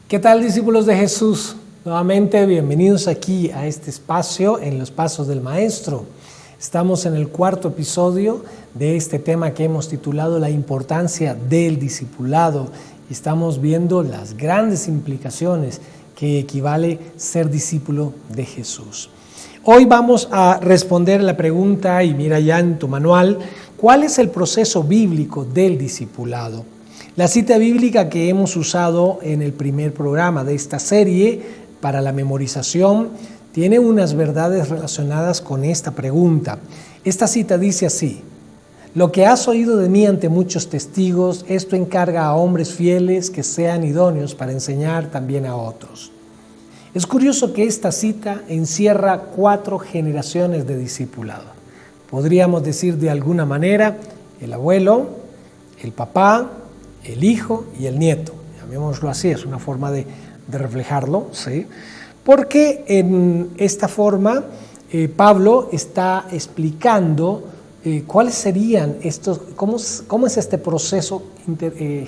¿Qué tal, discípulos de Jesús? Nuevamente, bienvenidos aquí a este espacio en los Pasos del Maestro. Estamos en el cuarto episodio de este tema que hemos titulado La importancia del discipulado. Y estamos viendo las grandes implicaciones que equivale ser discípulo de Jesús. Hoy vamos a responder la pregunta, y mira ya en tu manual, ¿cuál es el proceso bíblico del discipulado? La cita bíblica que hemos usado en el primer programa de esta serie para la memorización tiene unas verdades relacionadas con esta pregunta. Esta cita dice así: lo que has oído de mí ante muchos testigos, esto encarga a hombres fieles que sean idóneos para enseñar también a otros. Es curioso que esta cita encierra 4 generaciones de discipulado. Podríamos decir de alguna manera el abuelo, el papá, el hijo y el nieto. Llamémoslo así, es una forma de reflejarlo, ¿sí? Porque en esta forma Pablo está explicando cuáles serían estos, cómo es este proceso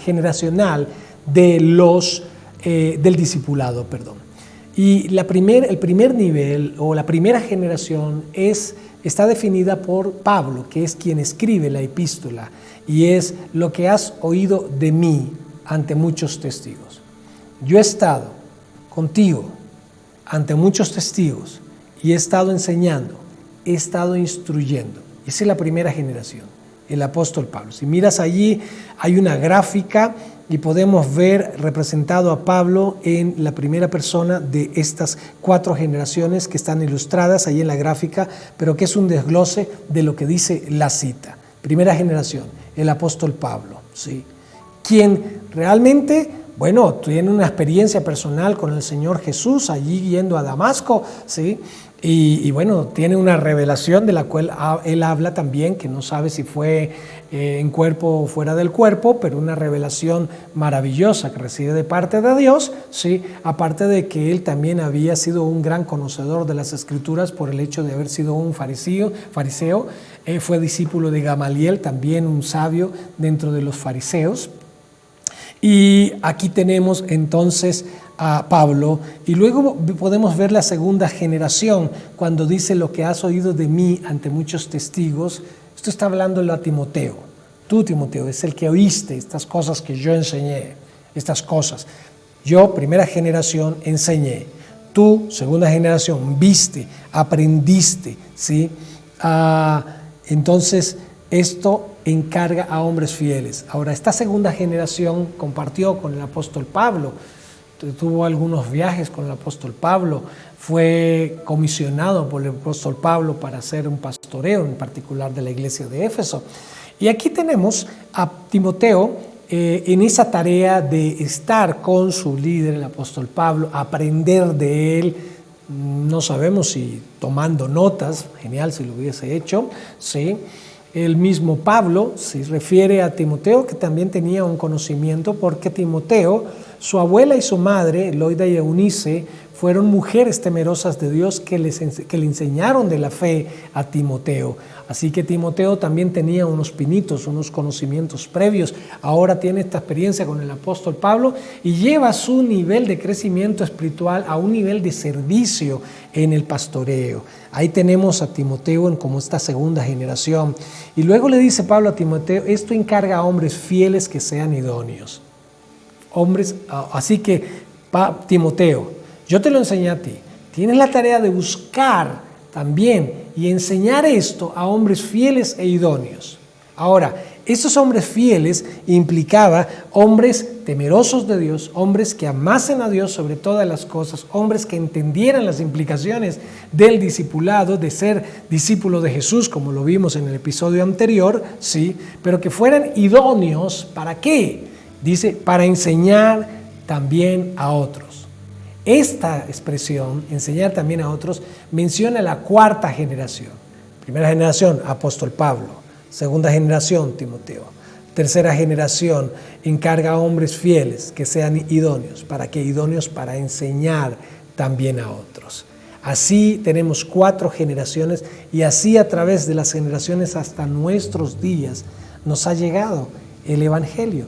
generacional del discipulado, Y el primer nivel o la primera generación está definida por Pablo, que es quien escribe la epístola, y es lo que has oído de mí ante muchos testigos. Yo he estado contigo ante muchos testigos y he estado enseñando, he estado instruyendo. Esa es la primera generación, el apóstol Pablo. Si miras allí, hay una gráfica y podemos ver representado a Pablo en la primera persona de estas 4 generaciones que están ilustradas ahí en la gráfica, pero que es un desglose de lo que dice la cita. Primera generación, el apóstol Pablo, ¿sí? Quien realmente, tiene una experiencia personal con el Señor Jesús allí yendo a Damasco, ¿sí? Y tiene una revelación de la cual él habla también, que no sabe si fue en cuerpo o fuera del cuerpo, pero una revelación maravillosa que recibe de parte de Dios, ¿sí? Aparte de que él también había sido un gran conocedor de las Escrituras por el hecho de haber sido un fariseo, fue discípulo de Gamaliel, también un sabio dentro de los fariseos. Y aquí tenemos entonces a Pablo, y luego podemos ver la segunda generación cuando dice lo que has oído de mí ante muchos testigos. Esto está hablando a Timoteo. Tú, Timoteo, es el que oíste estas cosas que yo enseñé, estas cosas. Yo, primera generación, enseñé. Tú, segunda generación, viste, aprendiste, ¿sí? Entonces, esto encarga a hombres fieles. Ahora, esta segunda generación compartió con el apóstol Pablo, tuvo algunos viajes con el apóstol Pablo, fue comisionado por el apóstol Pablo para hacer un pastoreo, en particular de la iglesia de Éfeso. Y aquí tenemos a Timoteo en esa tarea de estar con su líder, el apóstol Pablo, aprender de él. No sabemos si tomando notas, genial si lo hubiese hecho, ¿sí? El mismo Pablo se refiere a Timoteo, que también tenía un conocimiento, porque Timoteo, su abuela y su madre, Loida y Eunice, fueron mujeres temerosas de Dios que le enseñaron de la fe a Timoteo. Así que Timoteo también tenía unos pinitos, unos conocimientos previos. Ahora tiene esta experiencia con el apóstol Pablo y lleva su nivel de crecimiento espiritual a un nivel de servicio en el pastoreo. Ahí tenemos a Timoteo como esta segunda generación. Y luego le dice Pablo a Timoteo, esto encarga a hombres fieles que sean idóneos. Así que, Timoteo, yo te lo enseñé a ti. Tienes la tarea de buscar también y enseñar esto a hombres fieles e idóneos. Ahora, esos hombres fieles implicaba hombres temerosos de Dios, hombres que amasen a Dios sobre todas las cosas, hombres que entendieran las implicaciones del discipulado, de ser discípulo de Jesús, como lo vimos en el episodio anterior, sí, pero que fueran idóneos. ¿Para qué? Dice, para enseñar también a otros. Esta expresión, enseñar también a otros, menciona la 4ª generación. Primera generación, apóstol Pablo. Segunda generación, Timoteo. Tercera generación, encarga a hombres fieles que sean idóneos. ¿Para qué? Idóneos para enseñar también a otros. Así tenemos 4 generaciones y así a través de las generaciones hasta nuestros días nos ha llegado el Evangelio.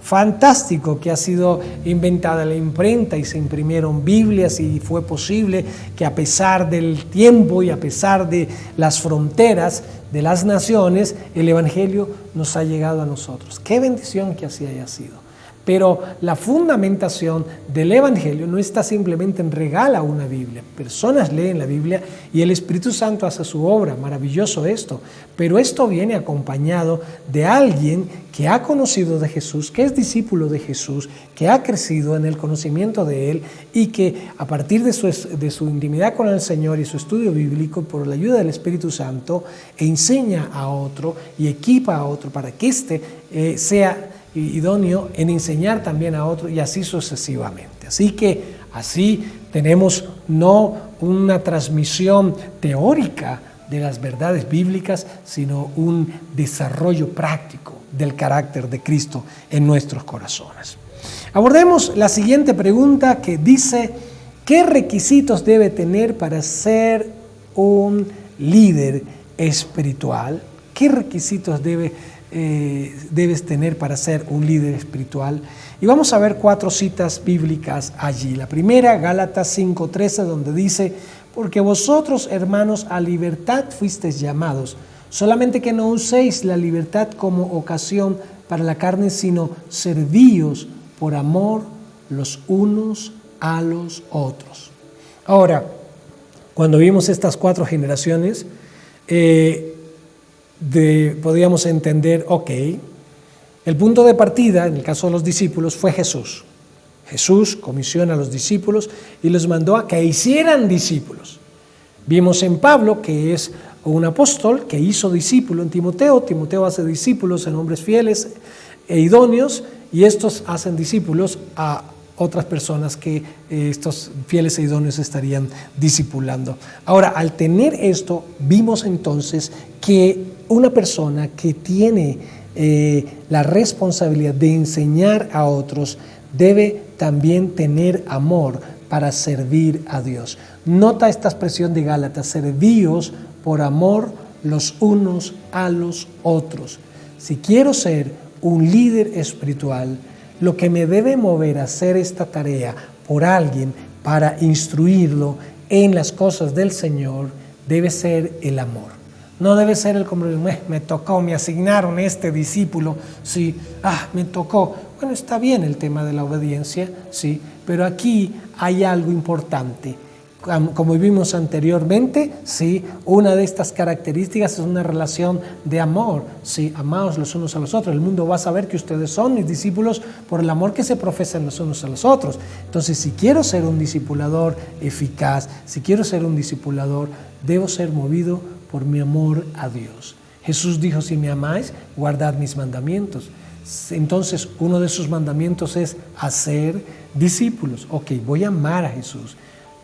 fantástico que ha sido inventada la imprenta y se imprimieron Biblias y fue posible que a pesar del tiempo y a pesar de las fronteras de las naciones, el Evangelio nos ha llegado a nosotros. Qué bendición que así haya sido. Pero la fundamentación del Evangelio no está simplemente en regala una Biblia. Personas leen la Biblia y el Espíritu Santo hace su obra. Maravilloso esto. Pero esto viene acompañado de alguien que ha conocido de Jesús, que es discípulo de Jesús, que ha crecido en el conocimiento de Él y que a partir de su intimidad con el Señor y su estudio bíblico, por la ayuda del Espíritu Santo, enseña a otro y equipa a otro para que éste sea idóneo en enseñar también a otro y así sucesivamente. Así que así tenemos no una transmisión teórica de las verdades bíblicas, sino un desarrollo práctico del carácter de Cristo en nuestros corazones. Abordemos la siguiente pregunta que dice: ¿qué requisitos debe tener para ser un líder espiritual? ¿Qué requisitos debes tener para ser un líder espiritual? Y vamos a ver 4 citas bíblicas allí. La primera, Gálatas 5:13, donde dice: porque vosotros, hermanos, a libertad fuisteis llamados, solamente que no uséis la libertad como ocasión para la carne, sino servíos por amor los unos a los otros. Ahora, cuando vimos estas 4 generaciones, podríamos entender, el punto de partida, en el caso de los discípulos, fue Jesús. Jesús comisiona a los discípulos y los mandó a que hicieran discípulos. Vimos en Pablo, que es un apóstol que hizo discípulo en Timoteo. Timoteo hace discípulos en hombres fieles e idóneos, y estos hacen discípulos a otras personas que estos fieles e idóneos estarían discipulando. Ahora, al tener esto, vimos entonces que una persona que tiene la responsabilidad de enseñar a otros debe también tener amor para servir a Dios. Nota esta expresión de Gálatas: servíos por amor los unos a los otros. Si quiero ser un líder espiritual, lo que me debe mover a hacer esta tarea por alguien para instruirlo en las cosas del Señor debe ser el amor. No debe ser el como me tocó, me asignaron este discípulo, sí, me tocó. Bueno, está bien el tema de la obediencia, sí, pero aquí hay algo importante. Como vimos anteriormente, sí, una de estas características es una relación de amor, sí, amaos los unos a los otros. El mundo va a saber que ustedes son mis discípulos por el amor que se profesan los unos a los otros. Entonces, si quiero ser un discipulador eficaz, si quiero ser un discipulador, debo ser movido por mi amor a Dios. Jesús dijo: si me amáis, guardad mis mandamientos. Entonces, uno de sus mandamientos es hacer discípulos. Voy a amar a Jesús.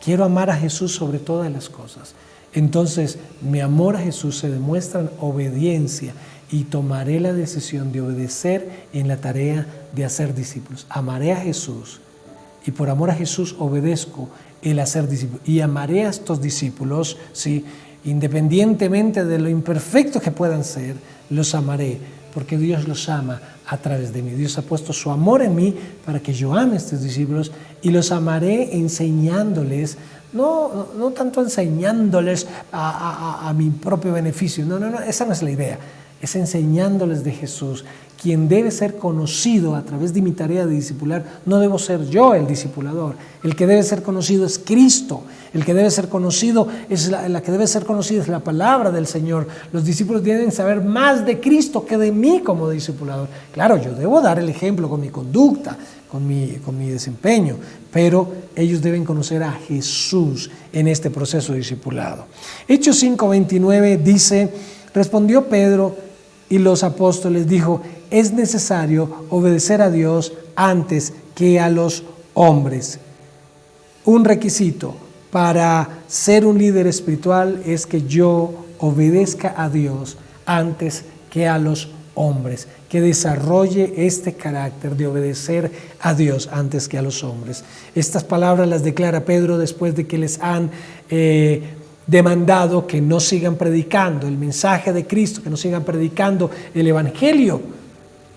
Quiero amar a Jesús sobre todas las cosas. Entonces, mi amor a Jesús se demuestra en obediencia y tomaré la decisión de obedecer en la tarea de hacer discípulos. Amaré a Jesús y por amor a Jesús obedezco el hacer discípulos. Y amaré a estos discípulos, ¿sí? Independientemente de lo imperfectos que puedan ser, los amaré porque Dios los ama a través de mí. Dios ha puesto su amor en mí para que yo ame a estos discípulos y los amaré enseñándoles, no tanto enseñándoles a mi propio beneficio, no, esa no es la idea, es enseñándoles de Jesús, quien debe ser conocido a través de mi tarea de discipular. No debo ser yo el discipulador, el que debe ser conocido es Cristo, el que debe ser conocido la que debe ser conocida es la palabra del Señor. Los discípulos deben saber más de Cristo que de mí como discipulador. Claro, yo debo dar el ejemplo con mi conducta, con mi desempeño, pero ellos deben conocer a Jesús en este proceso de discipulado. Hechos 5:29 dice: respondió Pedro y los apóstoles, dijo: es necesario obedecer a Dios antes que a los hombres. Un requisito para ser un líder espiritual es que yo obedezca a Dios antes que a los hombres, que desarrolle este carácter de obedecer a Dios antes que a los hombres. Estas palabras las declara Pedro después de que les han demandado que no sigan predicando el mensaje de Cristo, que no sigan predicando el Evangelio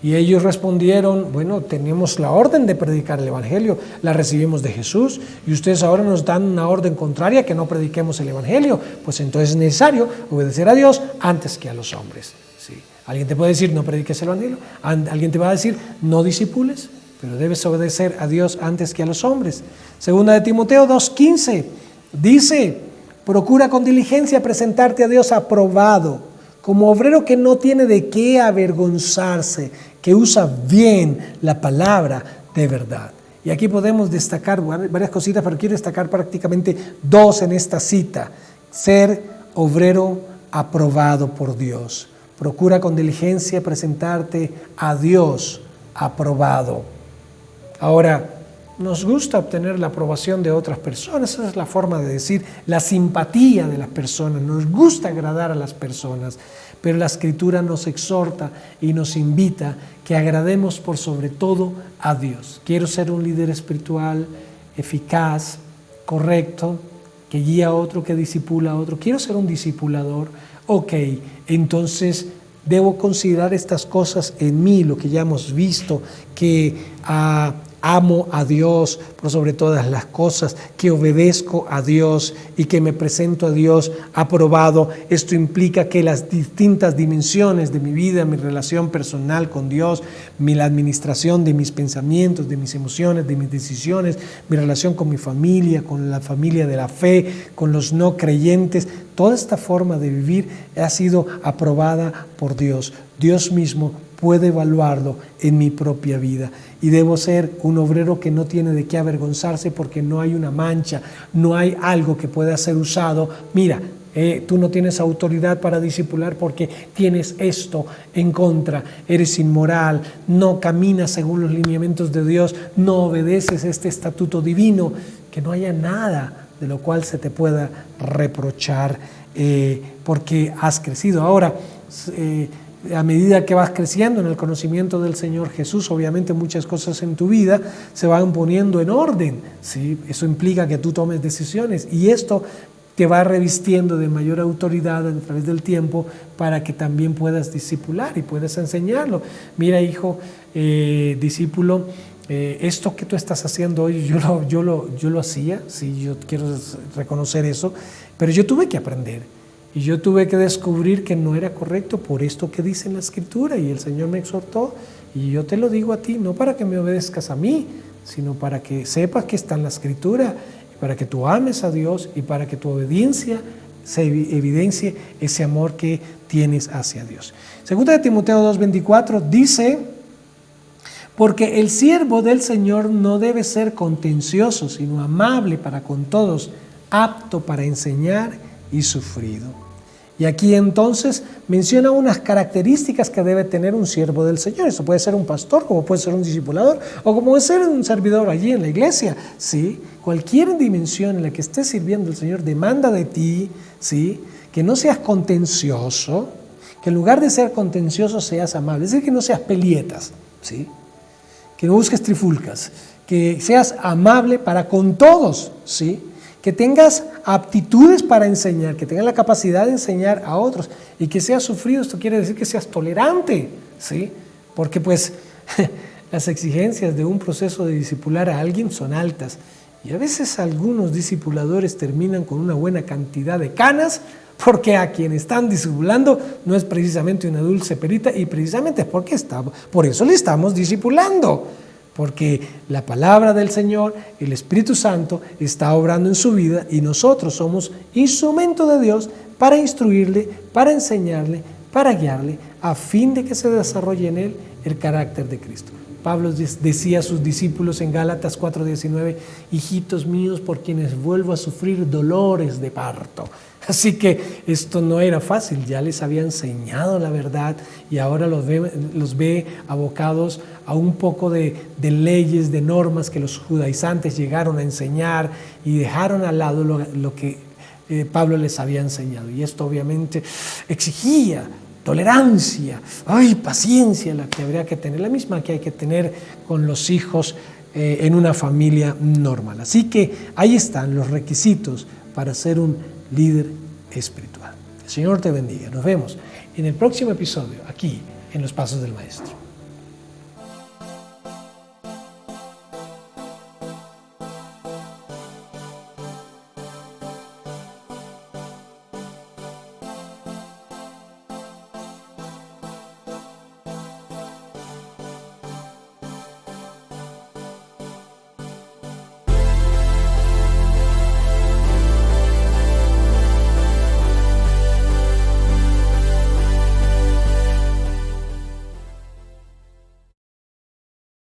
Y ellos respondieron, bueno, tenemos la orden de predicar el Evangelio, la recibimos de Jesús, y ustedes ahora nos dan una orden contraria, que no prediquemos el Evangelio. Pues entonces es necesario obedecer a Dios antes que a los hombres. ¿Sí? Alguien te puede decir, no prediques el Evangelio. Alguien te va a decir, no disipules, pero debes obedecer a Dios antes que a los hombres. Segunda de Timoteo 2:15 dice, procura con diligencia presentarte a Dios aprobado, como obrero que no tiene de qué avergonzarse, que usa bien la palabra de verdad. Y aquí podemos destacar varias cositas, pero quiero destacar prácticamente dos en esta cita. Ser obrero aprobado por Dios. Procura con diligencia presentarte a Dios aprobado. Ahora, nos gusta obtener la aprobación de otras personas, esa es la forma de decir, la simpatía de las personas, nos gusta agradar a las personas, pero la Escritura nos exhorta y nos invita que agrademos por sobre todo a Dios. Quiero ser un líder espiritual, eficaz, correcto, que guía a otro, que discipula a otro, quiero ser un discipulador, ok, entonces debo considerar estas cosas en mí, lo que ya hemos visto, que amo a Dios por sobre todas las cosas, que obedezco a Dios y que me presento a Dios aprobado. Esto implica que las distintas dimensiones de mi vida, mi relación personal con Dios, la administración de mis pensamientos, de mis emociones, de mis decisiones, mi relación con mi familia, con la familia de la fe, con los no creyentes, toda esta forma de vivir ha sido aprobada por Dios. Dios mismo puede evaluarlo en mi propia vida y debo ser un obrero que no tiene de qué avergonzarse porque no hay una mancha, no hay algo que pueda ser usado. Mira, tú no tienes autoridad para discipular porque tienes esto en contra, eres inmoral, no caminas según los lineamientos de Dios, no obedeces este estatuto divino, que no haya nada de lo cual se te pueda reprochar porque has crecido. Ahora, a medida que vas creciendo en el conocimiento del Señor Jesús, obviamente muchas cosas en tu vida se van poniendo en orden, ¿sí? Eso implica que tú tomes decisiones y esto te va revistiendo de mayor autoridad a través del tiempo para que también puedas discipular y puedas enseñarlo. Mira, hijo, discípulo, esto que tú estás haciendo hoy, yo lo hacía, sí, yo quiero reconocer eso, pero yo tuve que aprender. Y yo tuve que descubrir que no era correcto por esto que dice en la Escritura. Y el Señor me exhortó, y yo te lo digo a ti, no para que me obedezcas a mí, sino para que sepas que está en la Escritura, y para que tú ames a Dios y para que tu obediencia se evidencie ese amor que tienes hacia Dios. Segunda de Timoteo 2:24 dice, porque el siervo del Señor no debe ser contencioso, sino amable para con todos, apto para enseñar y sufrido. Y aquí entonces menciona unas características que debe tener un siervo del Señor. Eso puede ser un pastor, como puede ser un discipulador, o como puede ser un servidor allí en la iglesia. ¿Sí? Cualquier dimensión en la que estés sirviendo al Señor demanda de ti, ¿sí?, que no seas contencioso, que en lugar de ser contencioso seas amable. Es decir, que no seas pelietas, ¿sí?, que no busques trifulcas, que seas amable para con todos, ¿sí?, que tengas aptitudes para enseñar, que tengas la capacidad de enseñar a otros y que seas sufrido. Esto quiere decir que seas tolerante, ¿sí? Porque pues las exigencias de un proceso de discipular a alguien son altas y a veces algunos discipuladores terminan con una buena cantidad de canas porque a quien están discipulando no es precisamente una dulce perita y precisamente es porque por eso le estamos discipulando. Porque la palabra del Señor, el Espíritu Santo, está obrando en su vida y nosotros somos instrumento de Dios para instruirle, para enseñarle, para guiarle, a fin de que se desarrolle en él el carácter de Cristo. Pablo decía a sus discípulos en Gálatas 4:19, hijitos míos, por quienes vuelvo a sufrir dolores de parto. Así que esto no era fácil, ya les había enseñado la verdad y ahora los ve abocados a un poco de leyes, de normas que los judaizantes llegaron a enseñar y dejaron al lado lo que Pablo les había enseñado. Y esto obviamente exigía tolerancia, paciencia, la que habría que tener, la misma que hay que tener con los hijos en una familia normal. Así que ahí están los requisitos para ser un líder espiritual. El Señor te bendiga. Nos vemos en el próximo episodio aquí en Los Pasos del Maestro.